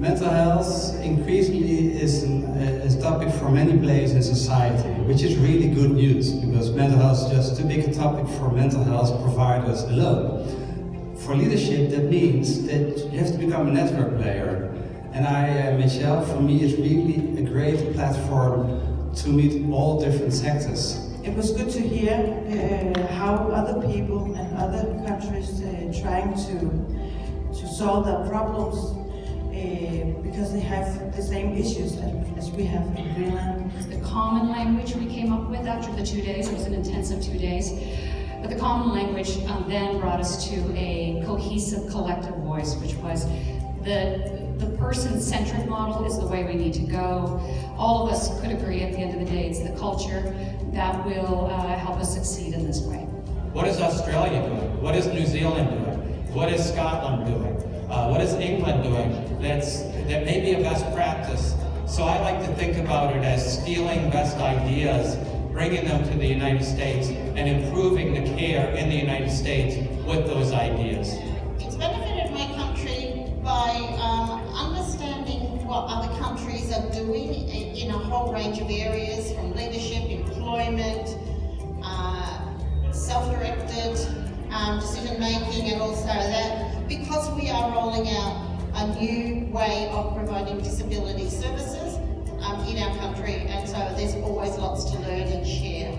Mental health increasingly is a topic for many players in society, which is really good news, because mental health is just too big a topic for mental health providers alone. For leadership, that means that you have to become a network player. And IIDL, for me, is really a great platform to meet all different sectors. It was good to hear how other people and other countries trying to solve their problems because they have the same issues as we have in Greenland. The common language we came up with after the 2 days, it was an intensive 2 days, but the common language then brought us to a cohesive collective voice, which was the person-centric model is the way we need to go. All of us could agree at the end of the day, it's the culture that will help us succeed in this way. What is Australia doing? What is New Zealand doing? What is Scotland doing? What is England doing that may be a best practice? So I like to think about it as stealing best ideas, bringing them to the United States, and improving the care in the United States with those ideas. It's benefited my country by understanding what other countries are doing in a whole range of areas, from leadership, employment, self-directed decision-making, and also that because we are rolling out a new way of providing disability services in our country, and so there's always lots to learn and share.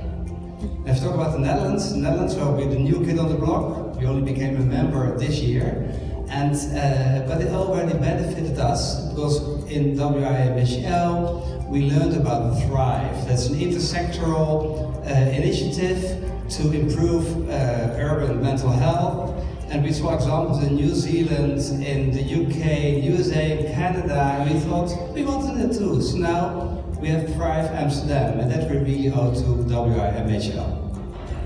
Let's talk about the Netherlands. The Netherlands will be the new kid on the block. We only became a member this year, and but it already benefited us because in IIDL we learned about Thrive. That's an intersectoral initiative to improve urban mental health. And we saw examples in New Zealand, in the UK, USA, and Canada, and we thought we wanted it too. So now we have Thrive Amsterdam, and that we really owe to IIDL.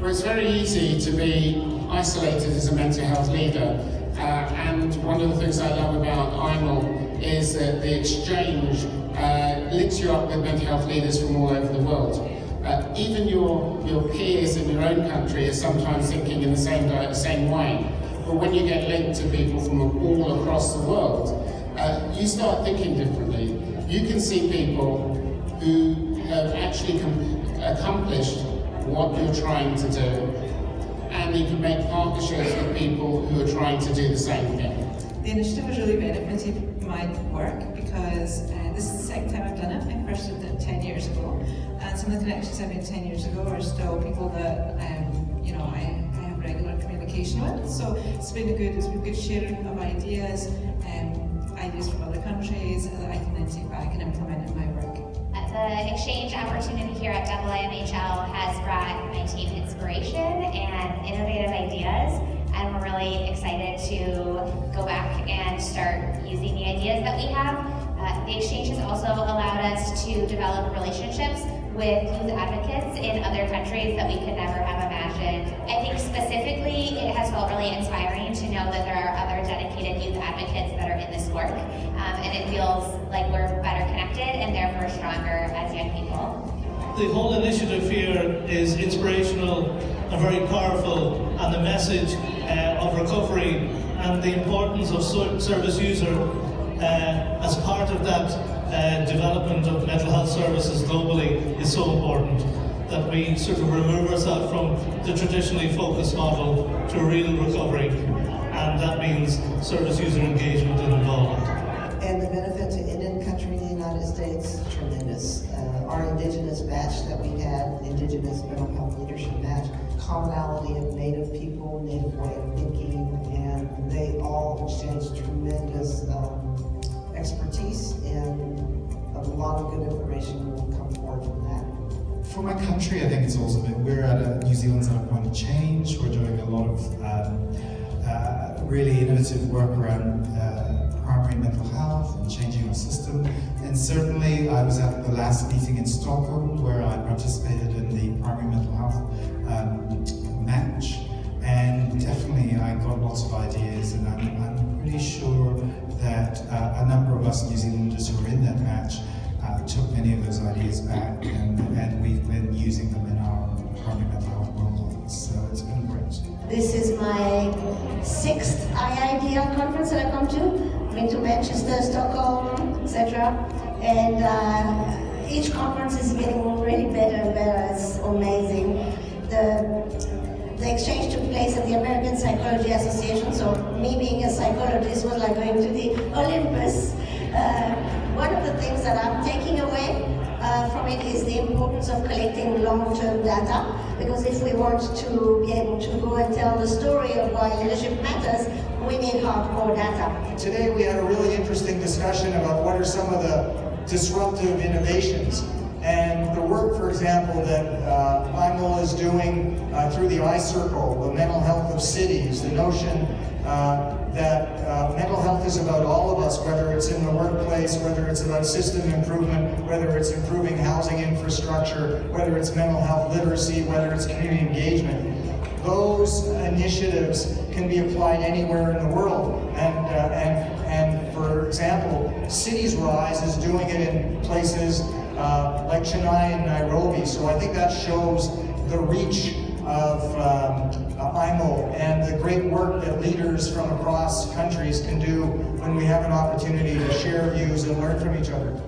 Well, it's very easy to be isolated as a mental health leader, and one of the things I love about IIDL is that the exchange links you up with mental health leaders from all over the world. Even your peers in your own country are sometimes thinking in the same way. But when you get linked to people from all across the world, you start thinking differently. You can see people who have actually accomplished what you're trying to do, and you can make partnerships with people who are trying to do the same thing. The initiative has really benefited my work because this is the second time I've done it. I first did it 10 years ago, and some of the connections I made 10 years ago are still people that I have regular communication with. So it's been a good sharing of ideas, ideas from other countries that I can then take back and implement in my work. The exchange opportunity here at IIDL has brought my team inspiration and innovative ideas, and we're really excited to go back and start using the ideas that we have. The exchange has also allowed us to develop relationships with youth advocates in other countries that we could never have imagined. I think specifically it has felt really inspiring to know that there are other dedicated youth advocates that are in this work, and it feels like we're better connected and therefore stronger as young people. The whole initiative here is inspirational and very powerful, and the message of recovery and the importance of service user as part of that development of mental health services globally is so important, that we sort of remove ourselves from the traditionally focused model to real recovery, and that means service user engagement and involvement. And the benefit to Indian country in the United States, tremendous. Our Indigenous batch that we had, the Indigenous Mental Health Leadership Batch, commonality of Native people, Native way of thinking, and they all exchanged tremendous expertise, and a lot of good information will come forward from that. For my country, I think it's awesome. We're at New Zealand's at a point of change. We're doing a lot of really innovative work around primary mental health and changing our system. And certainly I was at the last meeting in Stockholm where I participated in the primary mental health match. And definitely I got lots of ideas, and I'm pretty sure that a number of us New Zealanders who were in that match took many of those ideas back, and we've been using them in our primary mental health world. So it's been great. This is my 6th IIDL conference that I come to. I've been to Manchester, Stockholm, etc. And each conference is getting already better and better. It's amazing. The exchange took place at the American Psychology Association, so me being a psychologist was like going to the Olympus. One of the things that I'm taking away from it is the importance of collecting long-term data, because if we want to be able to go and tell the story of why leadership matters, we need hardcore data. Today we had a really interesting discussion about what are some of the disruptive innovations. And the work, for example, that IIDL is doing through the iCircle, the mental health of cities, the notion that mental health is about all of us, whether it's in the workplace, whether it's about system improvement, whether it's improving housing infrastructure, whether it's mental health literacy, whether it's community engagement. Those initiatives can be applied anywhere in the world. And for example, Cities Rise is doing it in places like Chennai and Nairobi. So I think that shows the reach of IIDL and the great work that leaders from across countries can do when we have an opportunity to share views and learn from each other.